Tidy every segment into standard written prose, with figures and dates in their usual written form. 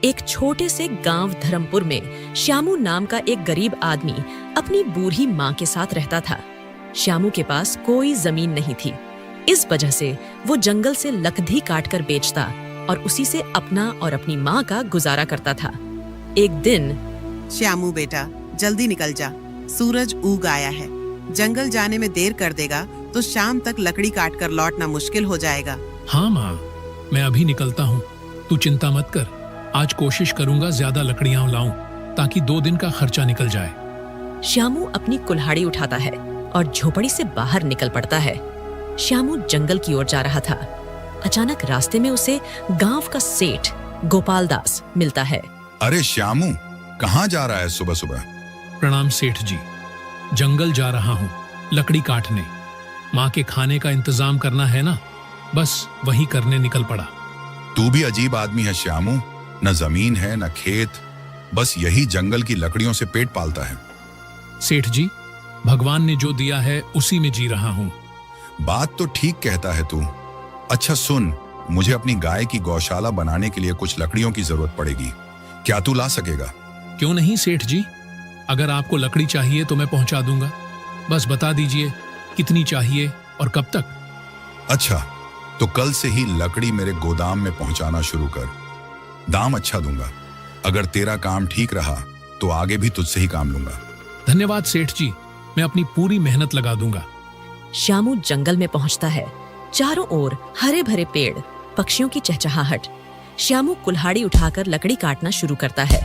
एक छोटे से गांव धर्मपुर में श्यामू नाम का एक गरीब आदमी अपनी बूढ़ी माँ के साथ रहता था। श्यामू के पास कोई जमीन नहीं थी। इस वजह से वो जंगल से लकड़ी काटकर बेचता और उसी से अपना और अपनी माँ का गुजारा करता था। एक दिन, श्यामू बेटा, जल्दी निकल जा, सूरज उग आया है। जंगल जाने में देर कर देगा तो शाम तक लकड़ी काटकर लौटना मुश्किल हो जाएगा। हाँ माँ, मैं अभी निकलता हूँ, तू चिंता मत कर। आज कोशिश करूंगा ज्यादा लकड़ियां लाऊं ताकि 2 दिन का खर्चा निकल जाए। श्यामू अपनी कुल्हाड़ी उठाता है और झोपड़ी से बाहर निकल पड़ता है। श्यामू जंगल की ओर जा रहा था। अचानक रास्ते में उसे गांव का सेठ गोपाल दास मिलता है। अरे श्यामू, कहाँ जा रहा है सुबह सुबह? प्रणाम सेठ जी, जंगल जा रहा हूँ लकड़ी काटने। माँ के खाने का इंतजाम करना है ना, बस वही करने निकल पड़ा। तू भी अजीब आदमी है श्यामू, न जमीन है न खेत, बस यही जंगल की लकड़ियों से पेट पालता है। सेठ जी, भगवान ने जो दिया है उसी में जी रहा हूँ। बात तो ठीक कहता है तू। अच्छा सुन, मुझे अपनी गाय की गौशाला बनाने के लिए कुछ लकड़ियों की जरूरत पड़ेगी। क्या तू ला सकेगा? क्यों नहीं सेठ जी, अगर आपको लकड़ी चाहिए तो मैं पहुंचा दूंगा। बस बता दीजिए कितनी चाहिए और कब तक। अच्छा, तो कल से ही लकड़ी मेरे गोदाम में पहुंचाना शुरू कर। दाम अच्छा दूंगा। अगर तेरा काम ठीक रहा तो आगे भी तुझसे ही काम लूंगा। धन्यवाद सेठ जी, मैं अपनी पूरी मेहनत लगा दूंगा। श्यामू जंगल में पहुंचता है। चारों ओर हरे भरे पेड़, पक्षियों की चहचहाहट। श्यामू कुल्हाड़ी उठाकर लकड़ी काटना शुरू करता है।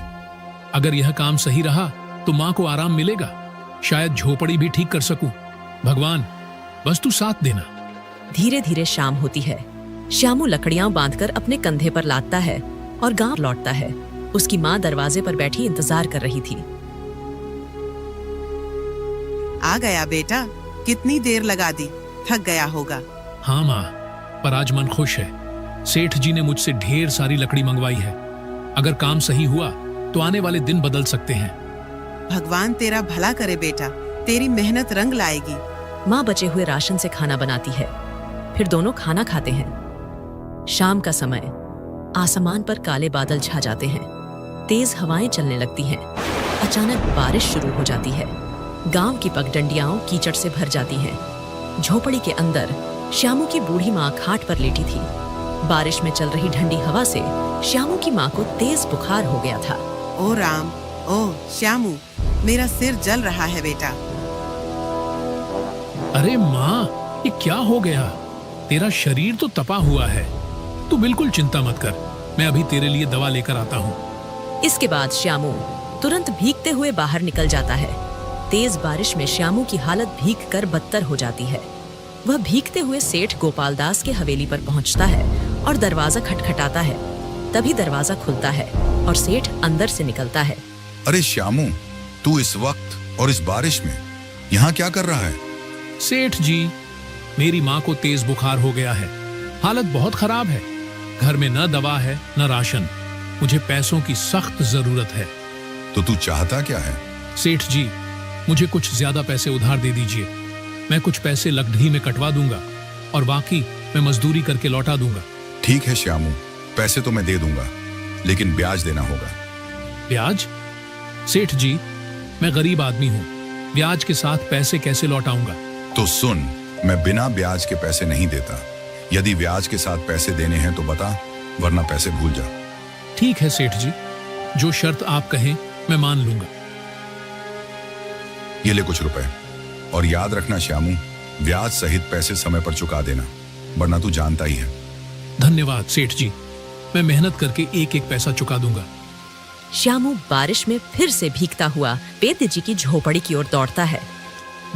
अगर यह काम सही रहा तो माँ को आराम मिलेगा, शायद झोपड़ी भी ठीक कर सकूं। भगवान, बस तू साथ देना। धीरे धीरे शाम होती है। श्यामू लकड़ियां बांधकर अपने कंधे पर लादता है और गांव लौटता है। उसकी माँ दरवाजे पर बैठी इंतजार कर रही थी। आ गया बेटा, कितनी देर लगा दी, थक गया होगा। हाँ माँ, पर आज मन खुश है। सेठ जी ने मुझसे ढेर सारी लकड़ी मंगवाई है। अगर काम सही हुआ तो आने वाले दिन बदल सकते हैं। भगवान तेरा भला करे बेटा, तेरी मेहनत रंग लाएगी। माँ बचे हुए राशन से खाना बनाती है। फिर दोनों खाना खाते हैं। शाम का समय, आसमान पर काले बादल छा जाते हैं। तेज हवाएं चलने लगती हैं। अचानक बारिश शुरू हो जाती है। गांव की पगडंडियां कीचड़ से भर जाती हैं। झोपड़ी के अंदर श्यामू की बूढ़ी माँ खाट पर लेटी थी। बारिश में चल रही ठंडी हवा से श्यामू की माँ को तेज बुखार हो गया था। ओ राम, ओ श्यामू, मेरा सिर जल रहा है बेटा। अरे माँ, ये क्या हो गया? तेरा शरीर तो तपा हुआ है। तू बिल्कुल चिंता मत कर, मैं अभी तेरे लिए दवा लेकर आता हूँ। इसके बाद श्यामू तुरंत भीगते हुए बाहर निकल जाता है। तेज बारिश में श्यामू की हालत भीगकर बदतर हो जाती है। वह भीगते हुए सेठ गोपाल दास के हवेली पर पहुंचता है और दरवाजा खटखटाता है। तभी दरवाजा खुलता है और सेठ अंदर से निकलता है। अरे श्यामू, तू इस वक्त और इस बारिश में यहाँ क्या कर रहा है? सेठ जी, मेरी माँ को तेज बुखार हो गया है। हालत बहुत खराब है। घर में न दवा है न राशन। मुझे पैसों की सख्त जरूरत है। तो तू चाहता क्या है? सेठ जी, मुझे कुछ ज्यादा पैसे उधार दे दीजिए। मैं कुछ पैसे लकड़ी में कटवा दूंगा और बाकी मैं मजदूरी करके लौटा दूंगा। ठीक है श्यामू, पैसे तो मैं दे दूंगा, लेकिन ब्याज देना होगा। ब्याज? सेठ जी, मैं गरीब आदमी हूँ, ब्याज के साथ पैसे कैसे लौटाऊंगा? तो सुन, मैं बिना ब्याज के पैसे नहीं देता। यदि ब्याज के साथ पैसे देने हैं तो बता, वरना पैसे भूल जा। ठीक है सेठ जी, जो शर्त आप कहें मैं मान लूंगा। ये ले कुछ रुपए, और याद रखना श्यामू, ब्याज सहित पैसे समय पर चुका देना, वरना तू जानता ही है। धन्यवाद सेठ जी, मैं मेहनत करके एक एक पैसा चुका दूंगा। श्यामू बारिश में फिर से भीगता हुआ वैद्य जी की झोपड़ी की ओर दौड़ता है।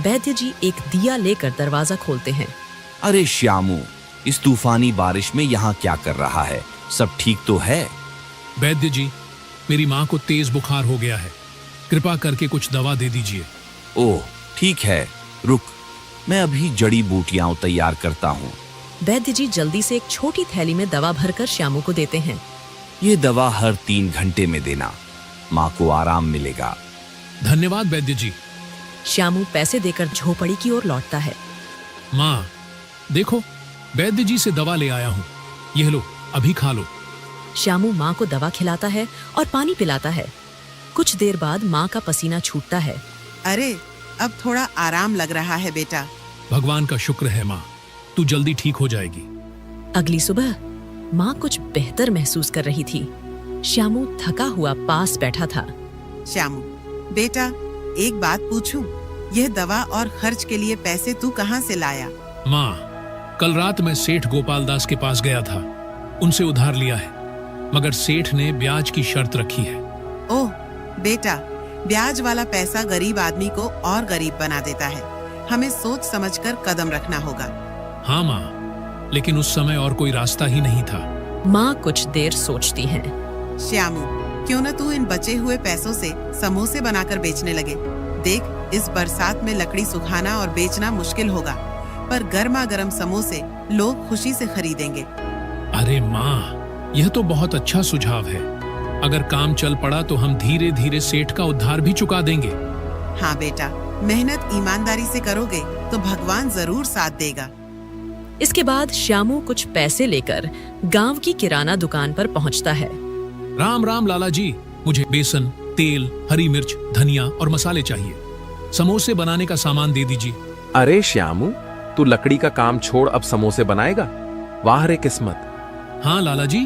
वैद्य जी एक दिया लेकर दरवाजा खोलते हैं। अरे श्यामू, इस तूफानी बारिश में यहाँ क्या कर रहा है? सब ठीक तो है? वैद्य जी, मेरी माँ को तेज बुखार हो गया है। कृपा करके कुछ दवा दे दीजिए। ओह ठीक है, रुक, मैं अभी जड़ी बूटियां तैयार करता हूँ। वैद्य जी जल्दी से एक छोटी थैली में दवा भरकर श्यामू को देते हैं। ये दवा हर 3 घंटे में देना, माँ को आराम मिलेगा। धन्यवाद वैद्य जी। श्यामू पैसे देकर झोपड़ी की ओर लौटता है। माँ देखो, वैद्य जी से दवा ले आया हूँ, यह लो, अभी खा लो। श्यामू माँ को दवा खिलाता है और पानी पिलाता है। कुछ देर बाद माँ का पसीना छूटता है। अरे अब थोड़ा आराम लग रहा है बेटा। भगवान का शुक्र है माँ, तू जल्दी ठीक हो जाएगी। अगली सुबह माँ कुछ बेहतर महसूस कर रही थी। श्यामू थका हुआ पास बैठा था। श्यामू बेटा, एक बात पूछूं? यह दवा और खर्च के लिए पैसे तू कहाँ से लाया? माँ, कल रात मैं सेठ गोपाल दास के पास गया था, उनसे उधार लिया है, मगर सेठ ने ब्याज की शर्त रखी है। ओह बेटा, ब्याज वाला पैसा गरीब आदमी को और गरीब बना देता है। हमें सोच समझकर कदम रखना होगा। हाँ माँ, लेकिन उस समय और कोई रास्ता ही नहीं था। माँ कुछ देर सोचती हैं। श्यामू, क्यों न तू इन बचे हुए पैसों से समोसे बनाकर बेचने लगे। देख, इस बरसात में लकड़ी सुखाना और बेचना मुश्किल होगा, पर गर्मा गर्म समोसे लोग खुशी से खरीदेंगे। अरे माँ, यह तो बहुत अच्छा सुझाव है। अगर काम चल पड़ा तो हम धीरे धीरे सेठ का उधार भी चुका देंगे। हाँ बेटा, मेहनत ईमानदारी से करोगे तो भगवान जरूर साथ देगा। इसके बाद श्यामू कुछ पैसे लेकर गांव की किराना दुकान पर पहुंचता है। राम राम लाला जी, मुझे बेसन, तेल, हरी मिर्च, धनिया और मसाले चाहिए। समोसे बनाने का सामान दे दीजिए। अरे श्यामू, तू लकड़ी का काम छोड़ अब समोसे बनाएगा? वाह रे किस्मत। हाँ लाला जी,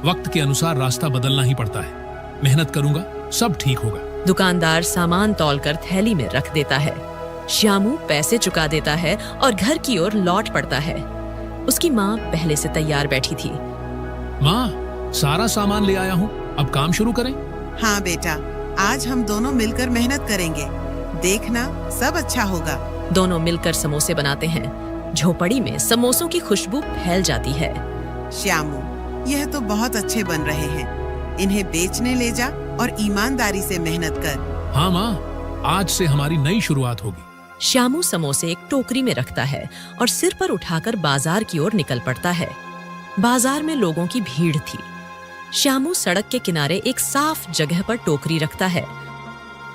वक्त के अनुसार रास्ता बदलना ही पड़ता है। मेहनत करूंगा, सब ठीक होगा। दुकानदार सामान तौलकर थैली में रख देता है। श्यामू पैसे चुका देता है और घर की ओर लौट पड़ता है। उसकी माँ पहले से तैयार बैठी थी। माँ, सारा सामान ले आया हूँ, अब काम शुरू करें। हाँ बेटा, आज हम दोनों मिलकर मेहनत करेंगे। देखना, सब अच्छा होगा। दोनों मिलकर समोसे बनाते हैं। झोपड़ी में समोसों की खुशबू फैल जाती है। श्यामू, यह तो बहुत अच्छे बन रहे हैं। इन्हें बेचने ले जा और ईमानदारी से मेहनत कर। हाँ माँ, आज से हमारी नई शुरुआत होगी। श्यामू समोसे एक टोकरी में रखता है और सिर पर उठाकर बाजार की ओर निकल पड़ता है। बाजार में लोगों की भीड़ थी। श्यामू सड़क के किनारे एक साफ जगह पर टोकरी रखता है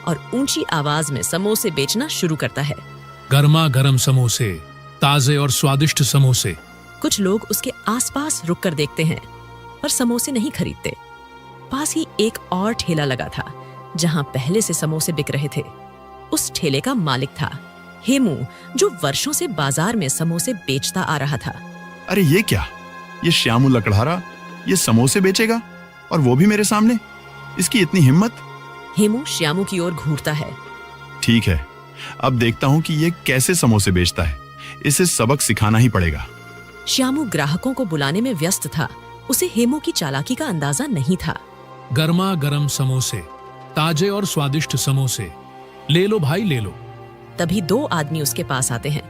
और ऊंची आवाज में समोसे बेचना शुरू करता है। गर्मा गर्म समोसे, ताजे और स्वादिष्ट समोसे। कुछ लोग उसके आसपास रुककर देखते हैं पर समोसे नहीं खरीदते। पास ही एक और ठेला लगा था जहां पहले से समोसे बिक रहे थे। उस ठेले का मालिक था हेमू, जो वर्षों से बाजार में समोसे बेचता आ रहा था। अरे ये क्या? ये श्यामू लकड़हारा ये समोसे बेचेगा, और वो भी मेरे सामने? इसकी इतनी हिम्मत! हेमू श्यामू की ओर घूरता है। ठीक है, अब देखता हूँ कि ये कैसे समोसे बेचता है। इसे सबक सिखाना ही पड़ेगा। श्यामू ग्राहकों को बुलाने में व्यस्त था। उसे हेमू की चालाकी का अंदाजा नहीं था। गर्मा गर्म समोसे, ताजे और स्वादिष्ट समोसे, ले लो भाई ले लो। तभी दो आदमी उसके पास आते हैं।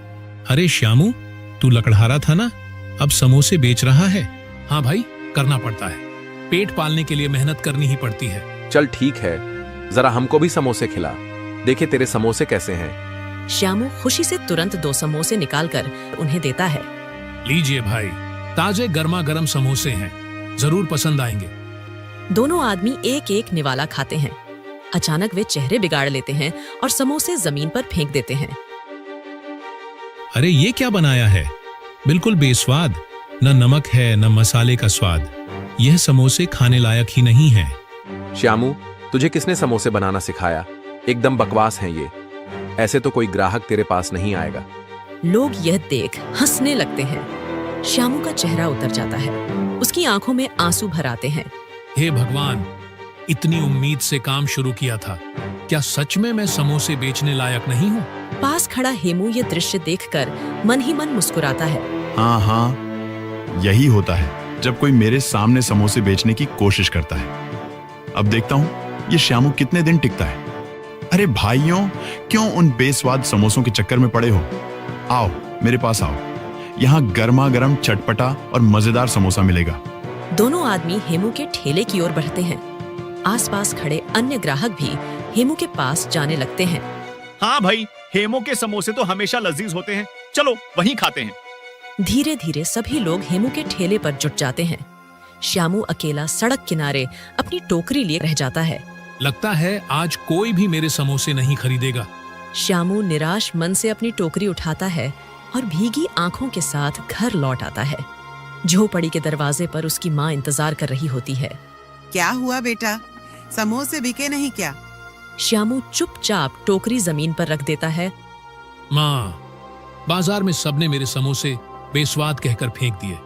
अरे श्यामू, तू लकड़हारा था ना, अब समोसे बेच रहा है? हाँ भाई, करना पड़ता है। पेट पालने के लिए मेहनत करनी ही पड़ती है। चल ठीक है, जरा हमको भी समोसे खिला, देखे तेरे समोसे कैसे हैं। श्यामू खुशी से तुरंत 2 समोसे निकालकर उन्हें देता है। लीजिए भाई, ताजे गर्मा गर्म समोसे हैं, जरूर पसंद आएंगे। दोनों आदमी एक एक निवाला खाते हैं। अचानक वे चेहरे बिगाड़ लेते हैं और समोसे जमीन पर फेंक देते हैं। अरे ये क्या बनाया है? बिल्कुल बेस्वाद, न नमक है न मसाले का स्वाद। यह समोसे खाने लायक ही नहीं है। श्यामू, तुझे किसने समोसे बनाना सिखाया? एकदम बकवास हैं ये। ऐसे तो कोई ग्राहक तेरे पास नहीं आएगा। लोग यह देख हंसने लगते हैं। श्यामू का चेहरा उतर जाता है। उसकी आंखों में आंसू भर आते हैं। हे भगवान, इतनी उम्मीद से काम शुरू किया था, क्या सच में मैं समोसे बेचने लायक नहीं हूँ? पास खड़ा हेमू ये दृश्य देखकर मन ही मन मुस्कुराता है। हाँ हाँ, यही होता है जब कोई मेरे सामने समोसे बेचने की कोशिश करता है। अब देखता हूँ ये श्यामू कितने दिन टिकता है। अरे भाइयों, क्यों उन बेस्वाद समोसों के चक्कर में पड़े हो? आओ मेरे पास आओ, यहाँ गर्मा गर्म चटपटा और मजेदार समोसा मिलेगा। दोनों आदमी हेमू के ठेले की ओर बढ़ते हैं। आसपास खड़े अन्य ग्राहक भी हेमू के पास जाने लगते हैं। हाँ भाई, हेमू के समोसे तो हमेशा लजीज होते हैं, चलो वहीं खाते हैं। धीरे धीरे सभी लोग हेमू के ठेले पर जुट जाते हैं। श्यामू अकेला सड़क किनारे अपनी टोकरी लिए रह जाता है। लगता है आज कोई भी मेरे समोसे नहीं खरीदेगा। श्यामू निराश मन से अपनी टोकरी उठाता है और भीगी आंखों के साथ घर लौट आता है। झोपड़ी के दरवाजे पर उसकी माँ इंतजार कर रही होती है। क्या हुआ बेटा, समोसे बिके नहीं क्या? श्यामू चुपचाप टोकरी जमीन पर रख देता है। माँ, बाजार में सबने मेरे समोसे बेस्वाद कहकर फेंक दिए,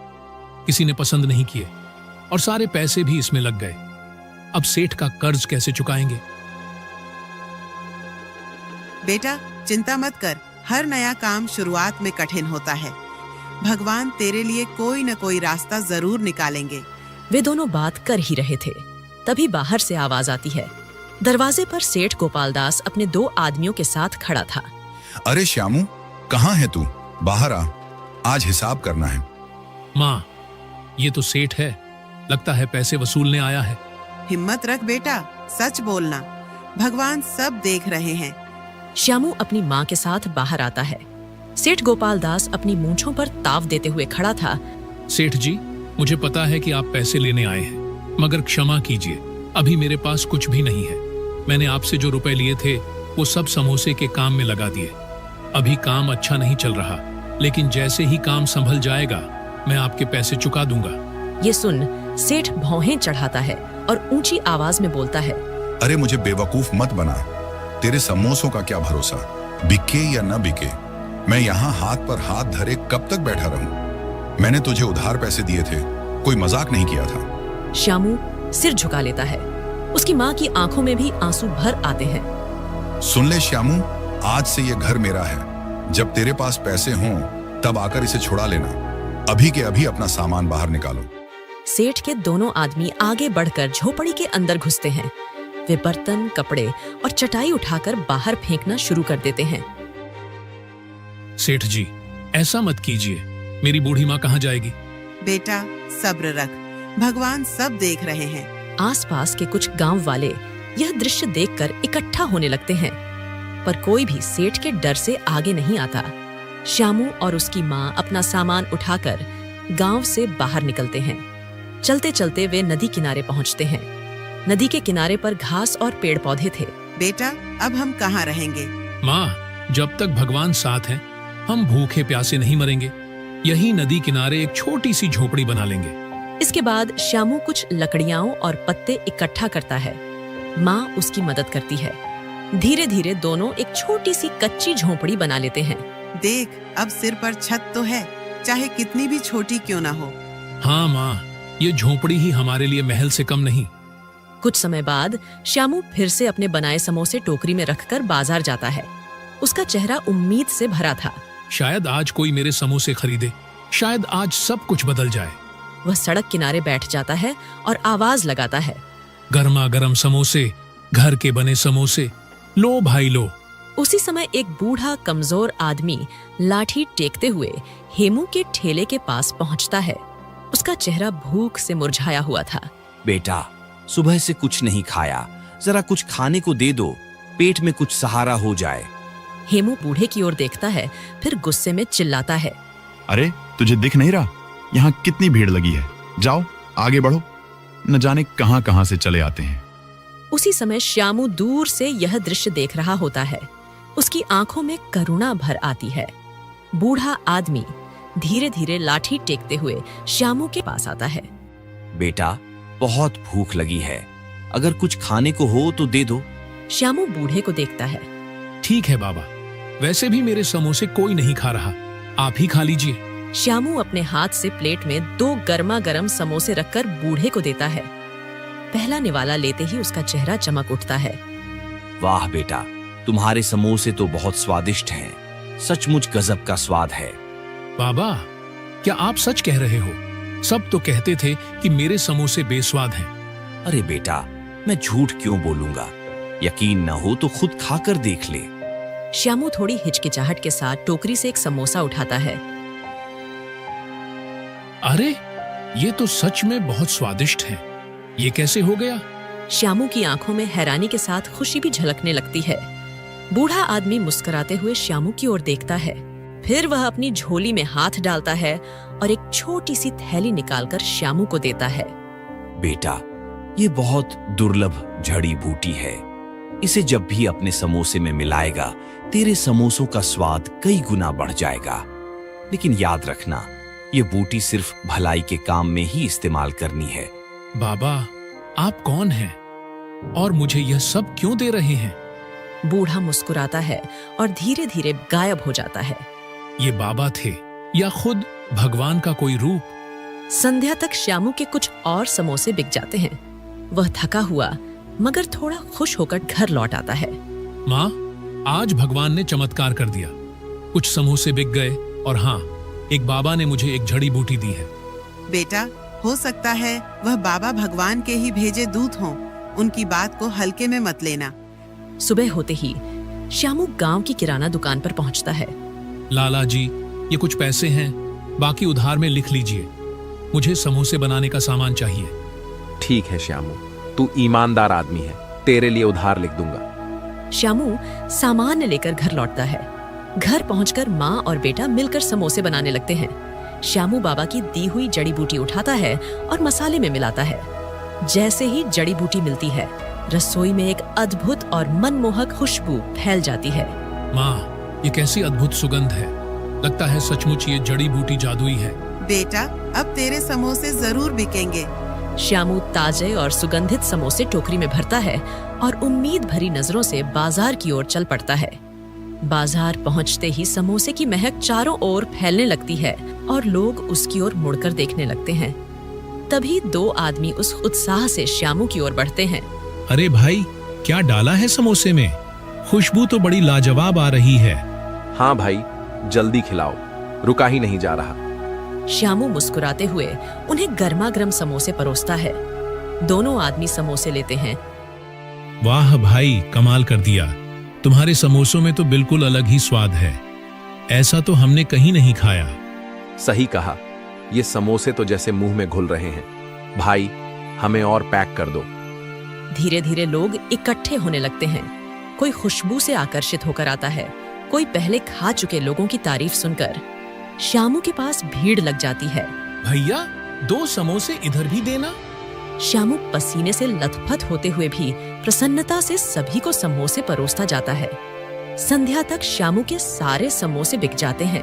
किसी ने पसंद नहीं किए और सारे पैसे भी इसमें लग गए। अब सेठ का कर्ज कैसे चुकाएंगे? बेटा चिंता मत कर, हर नया काम शुरुआत में कठिन होता है। भगवान तेरे लिए कोई न कोई रास्ता जरूर निकालेंगे। वे दोनों बात कर ही रहे थे, तभी बाहर से आवाज आती है। दरवाजे पर सेठ गोपाल दास अपने 2 आदमियों के साथ खड़ा था। अरे श्यामू, कहाँ है तू? बाहर आ, आज हिसाब करना है। माँ, ये तो सेठ है, लगता है पैसे वसूलने आया है। हिम्मत रख बेटा, सच बोलना, भगवान सब देख रहे हैं। श्यामू अपनी माँ के साथ बाहर आता है। सेठ गोपाल दास अपनी मूंछों पर ताव देते हुए खड़ा था। सेठ जी, मुझे पता है कि आप पैसे लेने आए हैं, मगर क्षमा कीजिए, अभी मेरे पास कुछ भी नहीं है। मैंने आपसे जो रुपए लिए थे वो सब समोसे के काम में लगा दिए। अभी काम अच्छा नहीं चल रहा, लेकिन जैसे ही काम संभल जाएगा मैं आपके पैसे चुका दूंगा। ये सुन सेठ भौहें चढ़ाता है और ऊंची आवाज में बोलता है। अरे मुझे बेवकूफ मत बना, तेरे समोसों का क्या भरोसा, बिके या न बिके। मैं यहाँ हाथ पर हाथ धरे कब तक बैठा रहूं? मैंने तुझे उधार पैसे दिए थे, कोई मजाक नहीं किया था। श्यामू सिर झुका लेता है। उसकी माँ की आंखों में भी आंसू भर आते हैं। सुन ले श्यामू, आज से ये घर मेरा है। जब तेरे पास पैसे हों तब आकर इसे छुड़ा लेना। अभी के अभी अपना सामान बाहर निकालो। सेठ के दोनों आदमी आगे बढ़कर झोपड़ी के अंदर घुसते हैं। वे बर्तन, कपड़े और चटाई उठाकर बाहर फेंकना शुरू कर देते हैं। सेठ जी, ऐसा मत कीजिए, मेरी बूढ़ी माँ कहाँ जाएगी? बेटा सब्र रख, भगवान सब देख रहे हैं। आसपास के कुछ गांव वाले यह दृश्य देखकर इकट्ठा होने लगते हैं, पर कोई भी सेठ के डर से आगे नहीं आता। श्यामू और उसकी माँ अपना सामान उठाकर गांव से बाहर निकलते हैं। चलते चलते वे नदी किनारे पहुंचते हैं। नदी के किनारे पर घास और पेड़ पौधे थे। बेटा अब हम कहाँ रहेंगे? माँ, जब तक भगवान साथ हैं, हम भूखे प्यासे नहीं मरेंगे। यही नदी किनारे एक छोटी सी झोपड़ी बना लेंगे। इसके बाद श्यामू कुछ लकड़ियां और पत्ते इकट्ठा करता है। माँ उसकी मदद करती है। धीरे धीरे दोनों एक छोटी सी कच्ची झोपड़ी बना लेते हैं। देख, अब सिर पर छत तो है, चाहे कितनी भी छोटी क्यों ना हो। हाँ माँ, ये झोपड़ी ही हमारे लिए महल से कम नहीं। कुछ समय बाद श्यामू फिर से अपने बनाए समोसे टोकरी में रखकर बाजार जाता है। उसका चेहरा उम्मीद से भरा था। शायद आज कोई मेरे समोसे खरीदे, शायद आज सब कुछ बदल जाए। वह सड़क किनारे बैठ जाता है और आवाज लगाता है। गर्मा गर्म समोसे, घर के बने समोसे, लो भाई लो। उसी समय एक बूढ़ा कमजोर आदमी लाठी टेकते हुए हेमू के ठेले के पास पहुंचता है। उसका चेहरा भूख से मुरझाया हुआ था। बेटा, सुबह से कुछ नहीं खाया, जरा कुछ खाने को दे दो, पेट में कुछ सहारा हो जाए। हेमू बूढ़े की ओर देखता है, फिर गुस्से में चिल्लाता है। अरे तुझे दिख नहीं रहा यहाँ कितनी भीड़ लगी है? जाओ आगे बढ़ो, न जाने कहां कहां से चले आते हैं। उसी समय श्यामू दूर से यह दृश्य देख रहा होता है। उसकी आंखों में करुणा भर आती है। बूढ़ा आदमी धीरे धीरे लाठी टेकते हुए श्यामू के पास आता है। बेटा, बहुत भूख लगी है, अगर कुछ खाने को हो तो दे दो। श्यामू बूढ़े को देखता है। ठीक है बाबा, वैसे भी मेरे समोसे कोई नहीं खा रहा, आप ही खा लीजिए। श्यामू अपने हाथ से प्लेट में 2 गर्मा गर्म समोसे रखकर बूढ़े को देता है। पहला निवाला लेते ही उसका चेहरा चमक उठता है। वाह बेटा, तुम्हारे समोसे तो बहुत स्वादिष्ट हैं, सचमुच गजब का स्वाद है। बाबा, क्या आप सच कह रहे हो? सब तो कहते थे कि मेरे समोसे बेस्वाद हैं। अरे बेटा, मैं झूठ क्यों बोलूंगा? यकीन न हो तो खुद खाकर देख ले। श्यामू थोड़ी हिचकिचाहट के साथ टोकरी से एक समोसा उठाता है। अरे, ये तो सच में बहुत स्वादिष्ट है। ये कैसे हो गया? श्यामू की आंखों में हैरानी के साथ खुशी भी झलकने लगती है। बूढ़ा आदमी मुस्कुराते हुए श्यामू की ओर देखता है। फिर वह अपनी झोली में हाथ डालता है और एक छोटी सी थैली निकालकर श्यामू को देता है। बेटा, ये बहुत दुर्लभ जड़ी बूटी है। इसे जब भी अपने समोसे में मिलाएगा, तेरे समोसों का स्वाद कई गुना बढ़ जाएगा। लेकिन याद रखना, ये बूटी सिर्फ भलाई के काम में ही इस्तेमाल करनी है। बाबा, आप कौन हैं और मुझे यह सब क्यों दे रहे हैं? बूढ़ा मुस्कुराता है और धीरे धीरे गायब हो जाता है। ये बाबा थे या खुद भगवान का कोई रूप? संध्या तक श्यामू के कुछ और समोसे बिक जाते हैं। वह थका हुआ मगर थोड़ा खुश होकर घर लौट आता है। माँ, आज भगवान ने चमत्कार कर दिया। कुछ समोसे बिक गए और हाँ, एक बाबा ने मुझे एक जड़ी बूटी दी है। बेटा, हो सकता है वह बाबा भगवान के ही भेजे दूत हों। उनकी बात को हल्के में मत लेना। सुबह होते ही श्यामू गांव की किराना दुकान पर पहुंचता है। लाला जी, ये कुछ पैसे हैं, बाकी उधार में लिख लीजिए। मुझे समोसे बनाने का सामान चाहिए। ठीक है श्यामू, तू ईमानदार आदमी है, तेरे लिए उधार लिख दूंगा। श्यामू सामान लेकर घर लौटता है। घर पहुंचकर माँ और बेटा मिलकर समोसे बनाने लगते हैं। श्यामू बाबा की दी हुई जड़ी बूटी उठाता है और मसाले में मिलाता है। जैसे ही जड़ी बूटी मिलती है, रसोई में एक अद्भुत और मनमोहक खुशबू फैल जाती है। माँ, ये कैसी अद्भुत सुगंध है। लगता है सचमुच ये जड़ी बूटी जादुई है। बेटा, अब तेरे समोसे जरूर बिकेंगे। श्यामू ताजे और सुगंधित समोसे टोकरी में भरता है और उम्मीद भरी नजरों से बाजार की ओर चल पड़ता है। बाजार पहुंचते ही समोसे की महक चारों ओर फैलने लगती है और लोग उसकी ओर मुड़कर देखने लगते हैं। तभी दो आदमी उस उत्साह से श्यामू की ओर बढ़ते हैं। अरे भाई, क्या डाला है समोसे में? खुशबू तो बड़ी लाजवाब आ रही है। हाँ भाई, जल्दी खिलाओ, रुका ही नहीं जा रहा। श्यामू मुस्कुराते हुए उन्हें गर्मा गर्म समोसे परोसता है। दोनों आदमी समोसे लेते हैं। वाह भाई, कमाल कर दिया। तुम्हारे समोसों में तो बिल्कुल अलग ही स्वाद है। ऐसा तो हमने कहीं नहीं खाया। सही कहा, ये समोसे तो जैसे मुंह में घुल रहे हैं। भाई, हमें और पैक कर दो। धीरे धीरे लोग इकट्ठे होने लगते हैं। कोई खुशबू से आकर्षित होकर आता है, कोई पहले खा चुके लोगों की तारीफ सुनकर। श्यामू के पास भीड़ लग जाती है। भैया, 2 समोसे इधर भी देना। श्यामू पसीने से लथपथ होते हुए भी प्रसन्नता से सभी को समोसे परोसता जाता है। संध्या तक श्यामू के सारे समोसे बिक जाते हैं।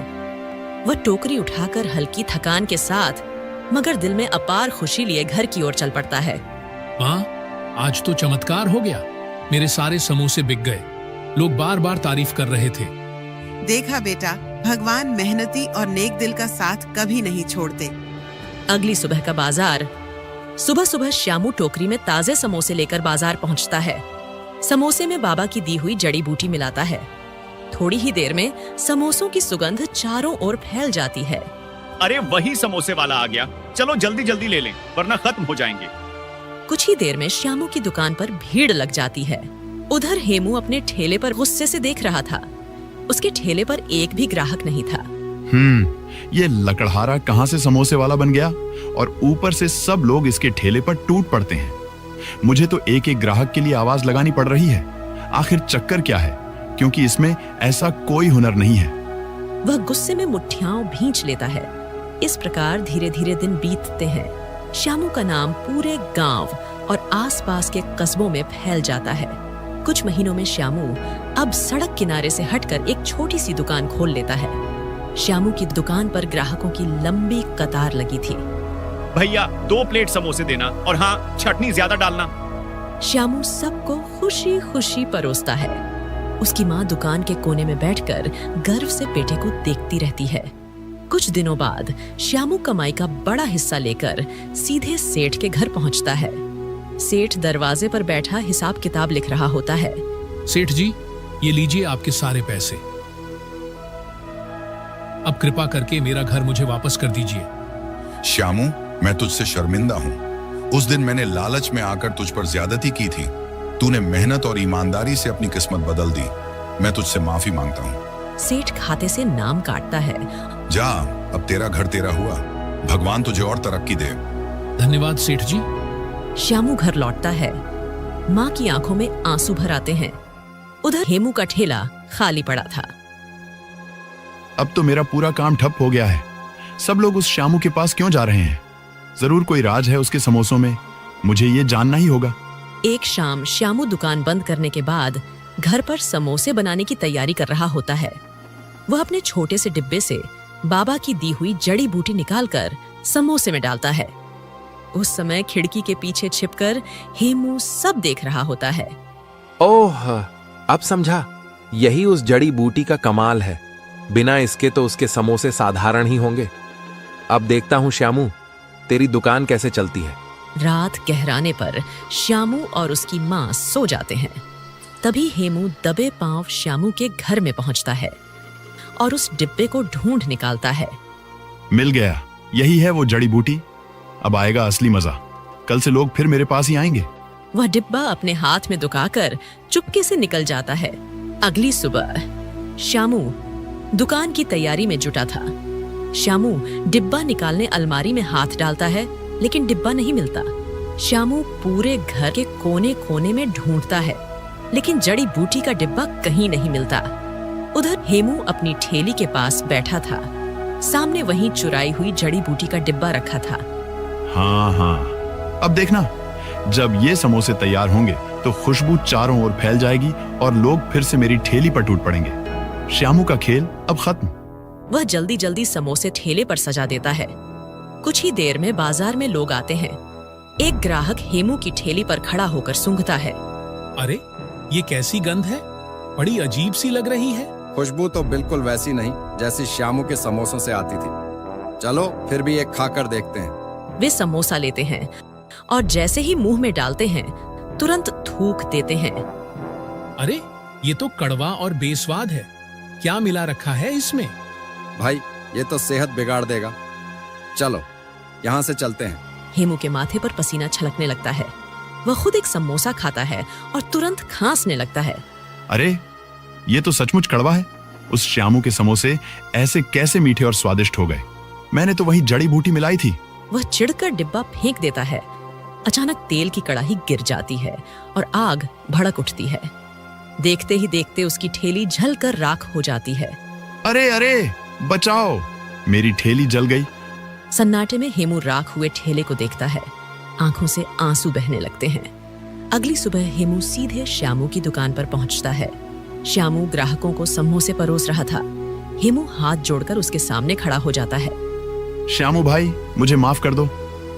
वह टोकरी उठाकर हल्की थकान के साथ मगर दिल में अपार खुशी लिए घर की ओर चल पड़ता है। माँ, आज तो चमत्कार हो गया। मेरे सारे समोसे बिक गए। लोग बार बार तारीफ कर रहे थे। देखा बेटा, भगवान मेहनती और नेक दिल का साथ कभी नहीं छोड़ते। अगली सुबह का बाजार। सुबह सुबह श्यामू टोकरी में ताजे समोसे लेकर बाजार पहुंचता है। समोसे में बाबा की दी हुई जड़ी बूटी मिलाता है। थोड़ी ही देर में समोसों की सुगंध चारों ओर फैल जाती है। अरे वही समोसे वाला आ गया, चलो जल्दी जल्दी ले लें वरना खत्म हो जाएंगे। कुछ ही देर में श्यामू की दुकान पर भीड़ लग जाती है। उधर हेमू अपने ठेले पर गुस्से से देख रहा था। उसके ठेले पर एक भी ग्राहक नहीं था। ये लकड़हारा कहाँ से समोसे वाला बन गया और ऊपर से सब लोग इसके ठेले पर टूट पड़ते हैं। मुझे तो एक एक ग्राहक के लिए आवाज लगानी पड़ रही है। आखिर चक्कर क्या है, क्योंकि इसमें ऐसा कोई हुनर नहीं है। वह गुस्से में मुट्ठियां भींच लेता है। इस प्रकार धीरे धीरे दिन बीतते हैं। श्यामू का नाम पूरे गांव और आसपास के कस्बों में फैल जाता है। कुछ महीनों में श्यामू अब सड़क किनारे से हटकर एक छोटी सी दुकान खोल लेता है। श्यामू की दुकान पर ग्राहकों की लंबी कतार लगी थी। भैया 2 प्लेट समोसे देना और हाँ, चटनी ज्यादा डालना। श्यामू सबको खुशी खुशी परोसता है। उसकी माँ दुकान के कोने में बैठकर गर्व से बेटे को देखती रहती है। कुछ दिनों बाद श्यामू कमाई का बड़ा हिस्सा लेकर सीधे सेठ के घर पहुंचता है। सेठ दरवाजे पर बैठा हिसाब किताब लिख रहा होता है। सेठ जी, ये लीजिए आपके सारे पैसे। अब कृपा करके मेरा घर मुझे वापस कर दीजिए। श्यामू, मैं तुझसे शर्मिंदा हूँ। उस दिन मैंने लालच में आकर तुझ पर ज्यादती की थी। तूने मेहनत और ईमानदारी से अपनी किस्मत बदल दी। मैं तुझसे माफी मांगता हूँ। सेठ खाते से नाम काटता है। जा, अब तेरा घर तेरा हुआ। भगवान तुझे और तरक्की दे। धन्यवाद सेठ जी। श्यामू घर लौटता है। माँ की आंखों में आंसू भर आते हैं। उधर हेमू का ठेला खाली पड़ा था। अब तो मेरा पूरा काम ठप हो गया है। सब लोग उस श्यामू के पास क्यों जा रहे हैं? जरूर कोई राज है उसके समोसों में। मुझे ये जानना ही होगा। एक शाम श्यामू दुकान बंद करने के बाद घर पर समोसे बनाने की तैयारी कर रहा होता है। वह अपने छोटे से डिब्बे से बाबा की दी हुई जड़ी बूटी निकालकर समोसे में डालता है। उस समय खिड़की के पीछे छिपकर हेमू सब देख रहा होता है। ओह, अब समझा, यही उस जड़ी बूटी का कमाल है। बिना इसके तो उसके समोसे साधारण ही होंगे। अब देखता हूं श्यामू, तेरी दुकान कैसे चलती है। रात गहराने पर श्यामू और उसकी माँ सो जाते हैं। तभी हेमू दबे पांव श्यामू के घर में पहुंचता है और उस डिब्बे को ढूंढ निकालता है। मिल गया, यही है वो जड़ी बूटी। अब आएगा असली मजा। कल से लोग फिर मेरे पास ही आएंगे। वह डिब्बा अपने हाथ में दुकाकर चुपके से निकल जाता है। अगली सुबह श्यामू दुकान की तैयारी में जुटा था। श्यामू डिब्बा निकालने अलमारी में हाथ डालता है, लेकिन डिब्बा नहीं मिलता। श्यामू पूरे घर के कोने कोने में ढूंढता है, लेकिन जड़ी बूटी का डिब्बा कहीं नहीं मिलता। उधर हेमू अपनी ठेली के पास बैठा था। सामने वहीं चुराई हुई जड़ी बूटी का डिब्बा रखा था। हाँ, अब देखना, जब ये समोसे तैयार होंगे तो खुशबू चारों ओर फैल जाएगी और लोग फिर से मेरी ठेली पर टूट पड़ेंगे। श्यामू का खेल अब खत्म। वह जल्दी जल्दी समोसे ठेले पर सजा देता है। कुछ ही देर में बाजार में लोग आते हैं। एक ग्राहक हेमू की ठेली पर खड़ा होकर सूंघता है। अरे, ये कैसी गंध है? बड़ी अजीब सी लग रही है। खुशबू तो बिल्कुल वैसी नहीं जैसी श्यामू के समोसों से आती थी। चलो फिर भी एक खाकर देखते हैं। वे समोसा लेते हैं और जैसे ही मुंह में डालते हैं तुरंत थूक देते हैं। अरे, ये तो कड़वा और बेस्वाद है। क्या मिला रखा है इसमें? भाई, ये तो सेहत बिगाड़ देगा। चलो यहाँ से चलते हैं। हेमू के माथे पर पसीना छलकने लगता है। वह खुद एक समोसा खाता है और तुरंत खांसने लगता है। अरे, ये तो सचमुच कड़वा है। उस श्यामू के समोसे ऐसे कैसे मीठे और स्वादिष्ट हो गए? मैंने तो वही जड़ी बूटी मिलाई थी। वह चिढ़कर डिब्बा फेंक देता है। अचानक तेल की कड़ाही गिर जाती है और आग भड़क उठती है। देखते ही देखते उसकी ठेली जलकर राख हो जाती है। अरे अरे, बचाओ, मेरी ठेली जल गई। सन्नाटे में हेमू राख हुए ठेले को देखता है। आंखों से आंसू बहने लगते हैं। अगली सुबह हेमू सीधे श्यामू की दुकान पर पहुंचता है। श्यामू ग्राहकों को समोसे परोस रहा था। हेमू हाथ जोड़कर उसके सामने खड़ा हो जाता है। श्यामू भाई, मुझे माफ कर दो।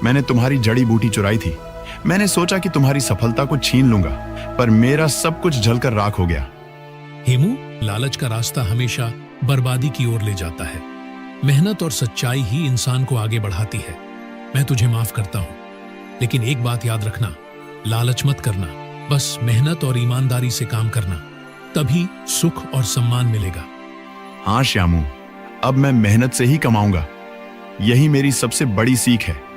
मैंने तुम्हारी जड़ी बूटी चुराई थी। मैंने सोचा कि तुम्हारी सफलता को छीन लूंगा, पर मेरा सब कुछ जलकर राख हो गया। हेमू, लालच का रास्ता हमेशा बर्बादी की ओर ले जाता है। मेहनत और सच्चाई ही इंसान को आगे बढ़ाती है। मैं तुझे माफ करता हूँ, लेकिन एक बात याद रखना, लालच मत करना। बस मेहनत और ईमानदारी से काम करना, तभी सुख और सम्मान मिलेगा। हाँ श्यामू, अब मैं मेहनत से ही कमाऊंगा। यही मेरी सबसे बड़ी सीख है।